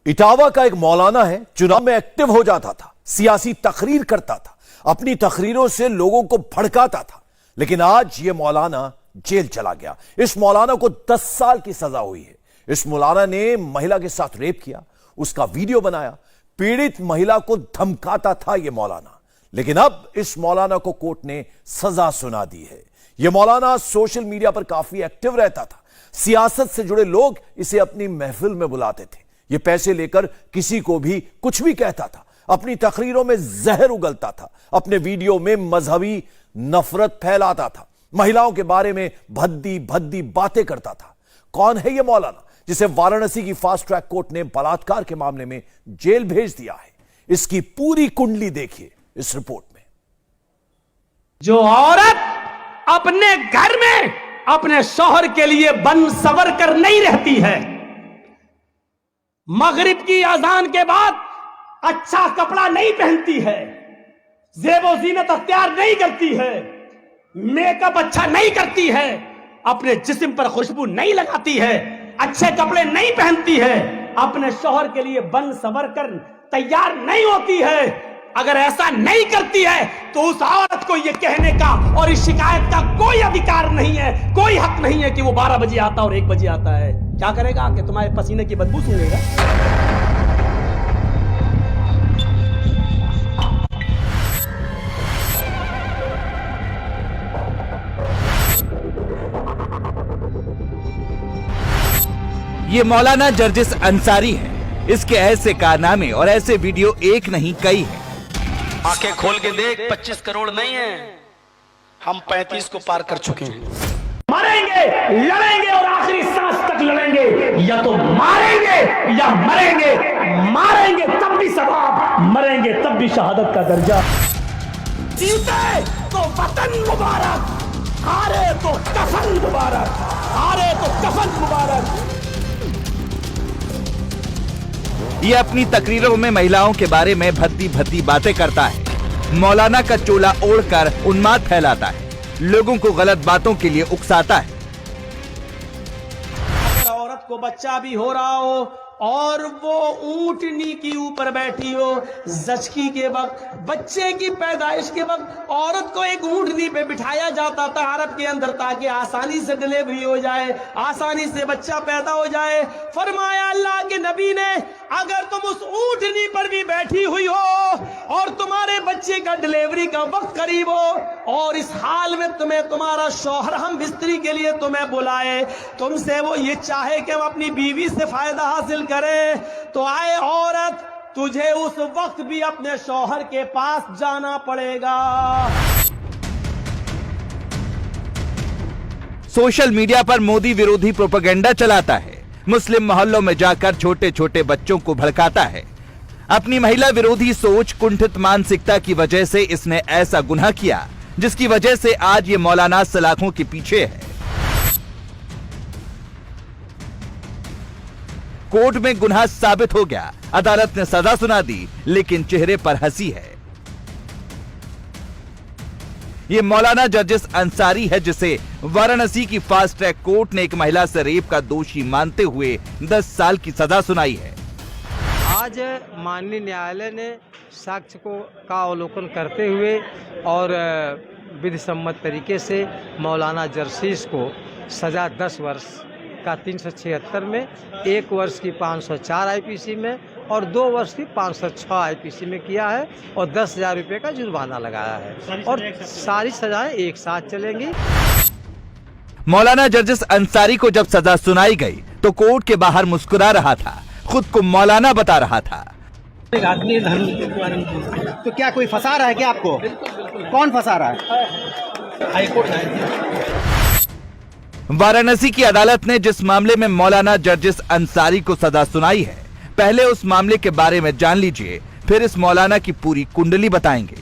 इटावा का एक मौलाना है, चुनाव में एक्टिव हो जाता था, सियासी तकरीर करता था, अपनी तकरीरों से लोगों को भड़काता था। लेकिन आज यह मौलाना जेल चला गया। इस मौलाना को 10 साल की सजा हुई है। इस मौलाना ने महिला के साथ रेप किया, उसका वीडियो बनाया, पीड़ित महिला को धमकाता था यह मौलाना। लेकिन अब इस मौलाना को कोर्ट ने सजा सुना दी है। यह मौलाना सोशल मीडिया पर काफी एक्टिव रहता था। सियासत से जुड़े लोग इसे अपनी महफिल में बुलाते थे। यह पैसे लेकर किसी को भी कुछ भी कहता था, अपनी तकरीरों में जहर उगलता था, अपने वीडियो में मजहबी नफरत फैलाता था, महिलाओं के बारे में भद्दी भद्दी बातें करता था। कौन है यह मौलाना जिसे वाराणसी की फास्ट ट्रैक कोर्ट ने बलात्कार के मामले में जेल भेज दिया है? इसकी पूरी कुंडली देखिए इस रिपोर्ट में। जो औरत अपने घर में अपने शौहर के लिए बन सवर कर नहीं रहती है, मगरिब की अजान के बाद अच्छा कपड़ा नहीं पहनती है, जेबो जीनत अख्तियार नहीं करती है, मेकअप अच्छा नहीं करती है, अपने जिस्म पर खुशबू नहीं लगाती है, अच्छे कपड़े नहीं पहनती है, अपने शौहर के लिए बन सवर कर तैयार नहीं होती है, अगर ऐसा नहीं करती है तो उस औरत को यह कहने का और इस शिकायत का कोई अधिकार नहीं है, कोई हक नहीं है कि वो 12 बजे आता और 1 बजे आता है। क्या करेगा? कि तुम्हारे पसीने की बदबू सूंघेगा। ये मौलाना जर्जिस अंसारी है। इसके ऐसे कारनामे और ऐसे वीडियो एक नहीं कई हैं। आंखें खोल के देख, 25 करोड़ नहीं है, हम 35 को पार कर चुके हैं। मरेंगे, लड़ेंगे और आखिरी सांस तक लड़ेंगे। या तो मारेंगे या मरेंगे। मारेंगे तब भी सवाब, मरेंगे तब भी शहादत का दर्जा। जीते तो वतन मुबारक, हारे तो कफन मुबारक, हारे तो कफन मुबारक। ये अपनी तकरीरों में महिलाओं के बारे में भद्दी भद्दी बातें करता है। मौलाना का चोला ओढ़कर उन्माद फैलाता है, लोगों को गलत बातों के लिए उकसाता है। अगर औरत को बच्चा भी हो रहा हो और वो ऊंटनी के ऊपर बैठी हो, जचकी के वक्त, बच्चे की पैदाइश के वक्त औरत को एक ऊंटनी पे बिठाया जाता था अरब के अंदर, ताकि आसानी से डिलीवरी हो जाए, आसानी से बच्चा पैदा हो जाए। फरमाया अल्लाह के नबी ने, अगर तुम उस ऊंटनी पर भी बैठी हुई हो और तुम्हारे बच्चे का डिलीवरी का वक्त करीब हो और इस हाल में तुम्हें तुम्हारा शौहर हम बिस्तरी के लिए तुम्हें बुलाए, तुमसे वो ये चाहे कि हम अपनी बीवी से फायदा हासिल करें, तो आए औरत, तुझे उस वक्त भी अपने शौहर के पास जाना पड़ेगा। सोशल मीडिया पर मोदी विरोधी प्रोपेगेंडा चलाता है, मुस्लिम मोहल्लों में जाकर छोटे छोटे बच्चों को भड़काता है। अपनी महिला विरोधी सोच, कुंठित मानसिकता की वजह से इसने ऐसा गुनाह किया जिसकी वजह से आज ये मौलाना सलाखों के पीछे है। कोर्ट में गुनाह साबित हो गया, अदालत ने सजा सुना दी, लेकिन चेहरे पर हंसी है। ये मौलाना जर्जिस अंसारी है, जिसे वाराणसी की फास्ट ट्रैक कोर्ट ने एक महिला से रेप का दोषी मानते हुए 10 साल की सजा सुनाई है। आज माननीय न्यायालय ने साक्ष्य का अवलोकन करते हुए और विधि सम्मत तरीके से मौलाना जर्जिस को सजा 10 वर्ष का 376 में, 1 वर्ष की 504 आईपीसी में और 2 वर्ष की 506 आईपीसी में किया है और 10,000 रुपये का जुर्माना लगाया है और सारी सजाएं एक साथ चलेंगी। मौलाना जर्जिस अंसारी को जब सजा सुनाई गई तो कोर्ट के बाहर मुस्कुरा रहा था, खुद को मौलाना बता रहा था। आदमी धर्म के बारे में तो क्या कोई फंसा रहा है क्या आपको? कौन फंसा रहा है? हाईकोर्ट है। वाराणसी की अदालत ने जिस मामले में मौलाना जर्जिस अंसारी को सजा सुनाई है, पहले उस मामले के बारे में जान लीजिए, फिर इस मौलाना की पूरी कुंडली बताएंगे।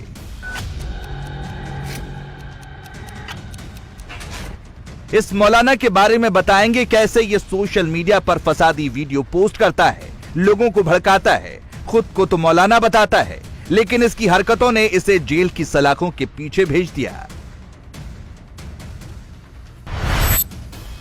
इस मौलाना के बारे में बताएंगे कैसे ये सोशल मीडिया पर फसादी वीडियो पोस्ट करता है, लोगों को भड़काता है, खुद को तो मौलाना बताता है, लेकिन इसकी हरकतों ने इसे जेल की सलाखों के पीछे भेज दिया।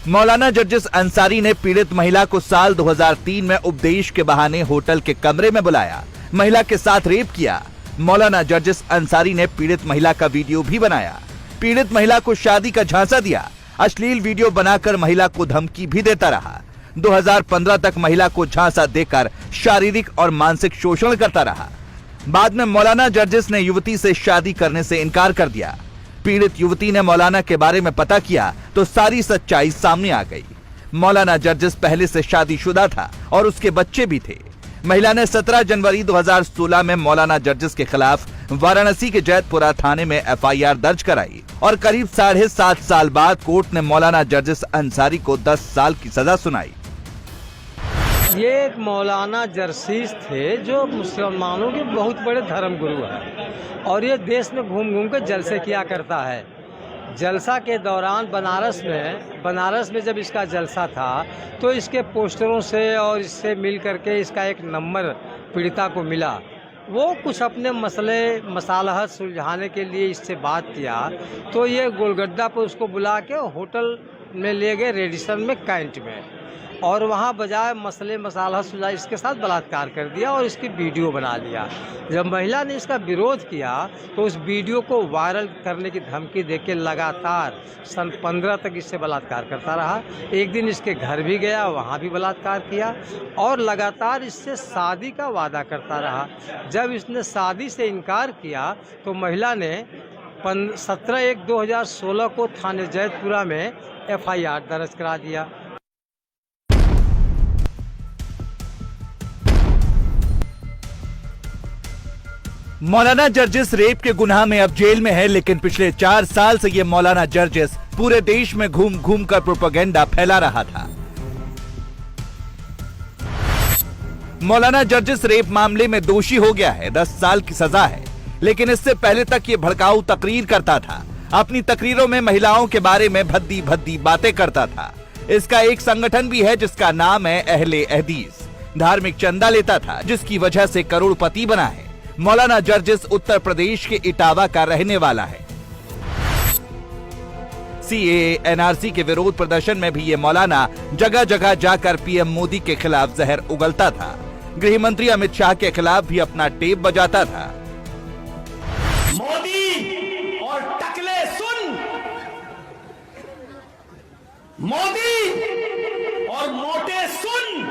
मौलाना जर्जिस अंसारी ने पीड़ित महिला को साल 2003 में उपदेश के बहाने होटल के कमरे में बुलाया, महिला के साथ रेप किया। मौलाना जर्जिस अंसारी ने पीड़ित महिला का वीडियो भी बनाया, पीड़ित महिला को शादी का झांसा दिया, अश्लील वीडियो बनाकर महिला को धमकी भी देता रहा। 2015 तक महिला को झांसा देकर शारीरिक और मानसिक शोषण करता रहा। बाद में मौलाना जर्जिस ने युवती से शादी करने से इनकार कर दिया। पीड़ित युवती ने मौलाना के बारे में पता किया तो सारी सच्चाई सामने आ गई। मौलाना जर्जिस पहले से शादीशुदा था और उसके बच्चे भी थे। महिला ने 17 जनवरी 2016 में मौलाना जर्जिस के खिलाफ वाराणसी के जैतपुरा थाने में एफआईआर दर्ज कराई और करीब 7.5 साल बाद कोर्ट ने मौलाना जर्जिस अंसारी को 10 साल की सजा सुनाई। ये एक मौलाना जर्सीस थे जो मुसलमानों के बहुत बड़े धर्म गुरु हैं और ये देश में घूम घूम कर जलसे किया करता है। जलसा के दौरान बनारस में जब इसका जलसा था तो इसके पोस्टरों से और इससे मिल करके इसका एक नंबर पीड़िता को मिला। वो कुछ अपने मसालहत सुलझाने के लिए इससे बात किया तो ये गोलगड्डा पर उसको बुला के होटल में ले गए, रेडिसन में कैंट में, और वहाँ बजाय मसाला सुलझा इसके साथ बलात्कार कर दिया और इसकी वीडियो बना लिया। जब महिला ने इसका विरोध किया तो उस वीडियो को वायरल करने की धमकी देके लगातार सन 15 तक इससे बलात्कार करता रहा। एक दिन इसके घर भी गया, वहाँ भी बलात्कार किया और लगातार इससे शादी का वादा करता रहा। जब इसने शादी से इनकार किया तो महिला ने 17/1/2016 को थाने जैतपुरा में एफआईआर दर्ज करा दिया। मौलाना जर्जिस रेप के गुनाह में अब जेल में है, लेकिन पिछले 4 साल से ये मौलाना जर्जिस पूरे देश में घूम घूम कर प्रोपेगेंडा फैला रहा था। मौलाना जर्जिस रेप मामले में दोषी हो गया है, 10 साल की सजा है, लेकिन इससे पहले तक ये भड़काऊ तकरीर करता था। अपनी तकरीरों में महिलाओं के बारे में भद्दी भद्दी बातें करता था। इसका एक संगठन भी है जिसका नाम है अहले हदीस। धार्मिक चंदा लेता था जिसकी वजह से करोड़पति बना है। मौलाना जर्जिस उत्तर प्रदेश के इटावा का रहने वाला है। सीएए एनआरसी के विरोध प्रदर्शन में भी ये मौलाना जगह जगह जाकर पीएम मोदी के खिलाफ जहर उगलता था। गृह मंत्री अमित शाह के खिलाफ भी अपना टेप बजाता था। मोदी और टकले सुन, मोदी और मोटे सुन,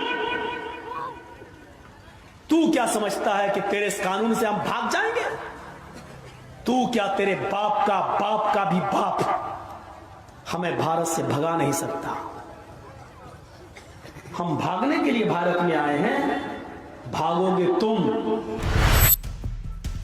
तू क्या समझता है कि तेरे इस कानून से हम भाग जाएंगे? तू क्या, तेरे बाप का भी बाप हमें भारत से भगा नहीं सकता। हम भागने के लिए भारत में आए हैं, भागोगे तुम।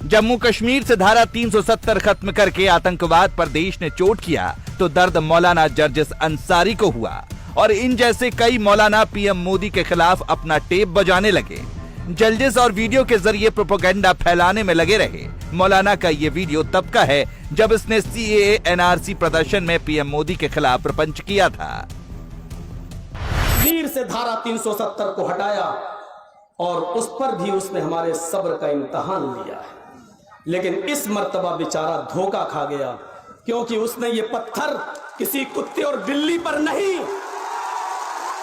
जम्मू कश्मीर से धारा 370 खत्म करके आतंकवाद पर देश ने चोट किया तो दर्द मौलाना जर्जिस अंसारी को हुआ और इन जैसे कई मौलाना पीएम मोदी के खिलाफ अपना टेप बजाने लगे। जर्जिस और वीडियो के जरिए प्रोपेगेंडा फैलाने में लगे रहे। मौलाना का ये वीडियो तब का है जब इसने सीएए एनआरसी प्रदर्शन में पीएम मोदी के खिलाफ प्रपंच किया था। वीर से धारा 370 को हटाया और उस पर भी उसने हमारे सब्र का इम्तिहान लिया, लेकिन इस मर्तबा बेचारा धोखा खा गया, क्योंकि उसने ये पत्थर किसी कुत्ते और बिल्ली पर नहीं,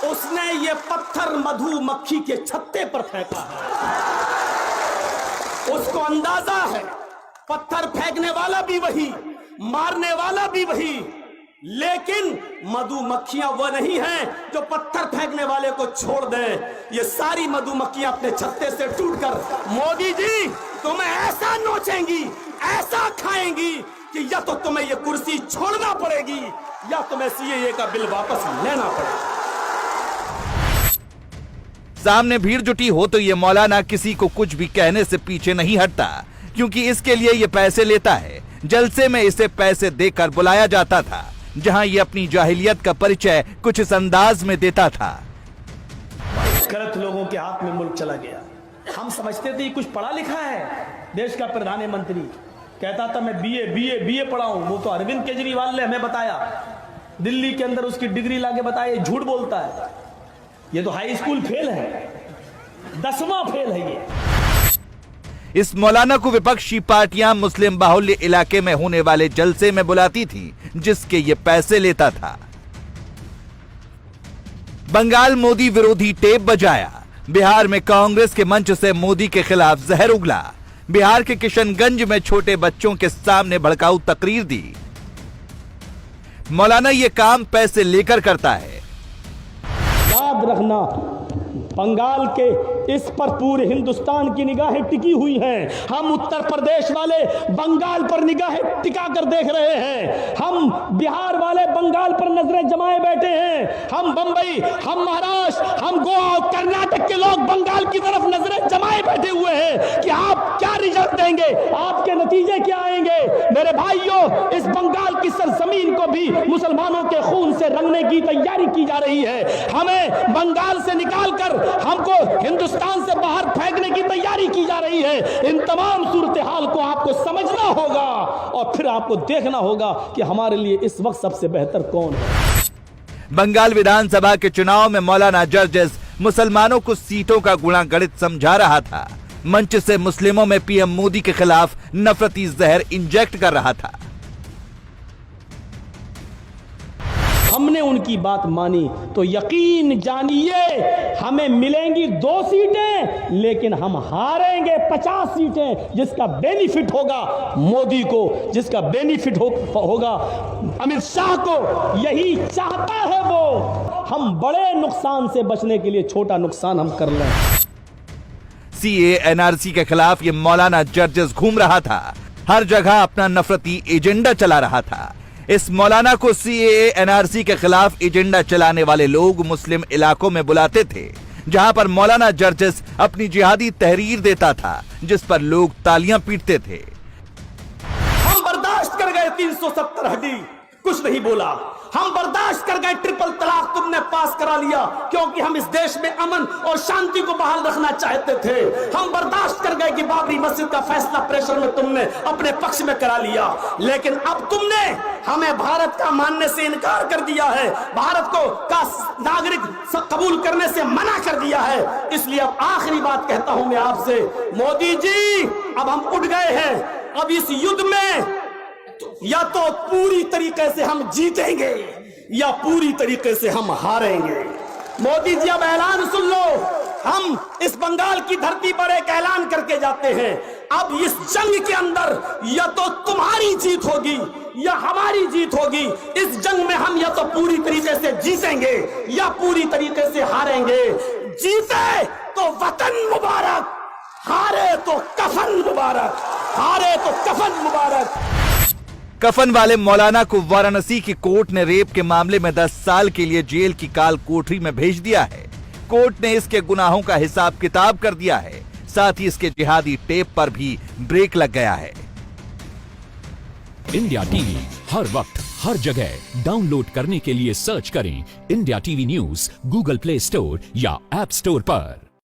उसने ये पत्थर मधुमक्खी के छत्ते पर फेंका है। उसको अंदाजा है पत्थर फेंकने वाला भी वही, मारने वाला भी वही, लेकिन मधुमक्खियां वो नहीं हैं जो पत्थर फेंकने वाले को छोड़ दें। ये सारी मधुमक्खियां अपने छत्ते से टूटकर मोदी जी तुम्हें ऐसा नोचेंगी, ऐसा खाएंगी कि या तो तुम्हें ये कुर्सी छोड़ना पड़ेगी या तुम्हें सीएए का बिल वापस लेना पड़ेगा। सामने भीड़ जुटी हो तो ये मौलाना किसी को कुछ भी कहने से पीछे नहीं हटता, क्योंकि इसके लिए ये पैसे लेता है। जलसे में इसे पैसे देकर बुलाया जाता था, जहां ये अपनी जाहिलियत का परिचय कुछ इस अंदाज में देता था। गलत लोगों के हाथ में मुल्क चला गया। हम समझते थे कुछ पढ़ा लिखा है। देश का प्रधानमंत्री कहता था मैं बीए पढ़ा हूं। वो तो अरविंद केजरीवाल ने हमें बताया, दिल्ली के अंदर उसकी डिग्री लाके बताया, झूठ बोलता है। ये तो हाई स्कूल फेल है, 10वां फेल है ये। इस मौलाना को विपक्षी पार्टियां मुस्लिम बाहुल्य इलाके में होने वाले जलसे में बुलाती थी, जिसके ये पैसे लेता था। बंगाल मोदी विरोधी टेप बजाया। बिहार में कांग्रेस के मंच से मोदी के खिलाफ जहर उगला। बिहार के किशनगंज में छोटे बच्चों के सामने भड़काऊ तकरीर दी। मौलाना ये काम पैसे लेकर करता है। याद रखना, बंगाल के इस पर पूरे हिंदुस्तान की निगाहें टिकी हुई हैं। हम उत्तर प्रदेश वाले बंगाल पर निगाहें टिका कर देख रहे हैं। हम बिहार वाले बंगाल पर नजरें जमाए बैठे हैं। हम बंबई, हम महाराष्ट्र, हम गोवा, कर्नाटक के लोग बंगाल की तरफ नजरें जमाए बैठे हुए हैं कि आप क्या रिजल्ट देंगे, आपके नतीजे क्या आएंगे। मेरे भाइयों, इस बंगाल की सरजमीन को भी मुसलमानों के खून से रंगने की तैयारी की जा रही है। हमें बंगाल से निकालकर हमको हिंदुस्तान से बाहर फेंकने की तैयारी की जा रही है। इन तमाम सूरत हाल को आपको समझना होगा और फिर आपको देखना होगा कि हमारे लिए इस वक्त सबसे बेहतर कौन है। बंगाल विधानसभा के चुनाव में मौलाना जर्जिस मुसलमानों को सीटों का गुणागणित समझा रहा था। मंच से मुस्लिमों में पीएम मोदी के खिलाफ नफरती जहर इंजेक्ट कर रहा था। हमने उनकी बात मानी तो यकीन जानिए हमें मिलेंगी 2 सीटें, लेकिन हम हारेंगे 50 सीटें। जिसका बेनिफिट होगा मोदी को, जिसका बेनिफिट होगा अमित शाह को, यही चाहता है वो। हम बड़े नुकसान से बचने के लिए छोटा नुकसान हम कर लें। सीए एनआरसी के खिलाफ ये मौलाना जर्जिस घूम रहा था। हर जगह अपना नफरती एजेंडा चला रहा था। इस मौलाना को सीएए एनआरसी के खिलाफ एजेंडा चलाने वाले लोग मुस्लिम इलाकों में बुलाते थे, जहां पर मौलाना जर्जिस अपनी जिहादी तहरीर देता था, जिस पर लोग तालियां पीटते थे। हम बर्दाश्त कर गए 370 हड्डी, कुछ नहीं बोला। हम बर्दाश्त कर गए ट्रिपल तलाक तुमने पास करा लिया, क्योंकि हम इस देश में अमन और शांति को बहाल रखना चाहते थे। हम बर्दाश्त कर गए कि बाबरी मस्जिद का फैसला प्रेशर में तुमने अपने पक्ष में करा लिया, लेकिन अब तुमने हमें भारत का मानने से इनकार कर दिया है, भारत को का नागरिक कबूल करने से मना कर दिया है। इसलिए अब आखिरी बात कहता हूं मैं आपसे, मोदी जी, अब हम उठ गए हैं। अब इस युद्ध में या तो पूरी तरीके से हम जीतेंगे या पूरी तरीके से हम हारेंगे। मोदी जी, अब ऐलान सुन लो। हम इस बंगाल की धरती पर एक ऐलान करके जाते हैं, अब इस जंग के अंदर या तो तुम्हारी जीत होगी या हमारी जीत होगी। इस जंग में हम या तो पूरी तरीके से जीतेंगे या पूरी तरीके से हारेंगे। जीते तो वतन मुबारक, हारे तो कफन मुबारक, हारे तो कफन मुबारक। कफन वाले मौलाना को वाराणसी की कोर्ट ने रेप के मामले में 10 साल के लिए जेल की काल कोठरी में भेज दिया है। कोर्ट ने इसके गुनाहों का हिसाब किताब कर दिया है, साथ ही इसके जिहादी टेप पर भी ब्रेक लग गया है। इंडिया टीवी हर वक्त हर जगह डाउनलोड करने के लिए सर्च करें India TV news Google play store या ऐप स्टोर पर।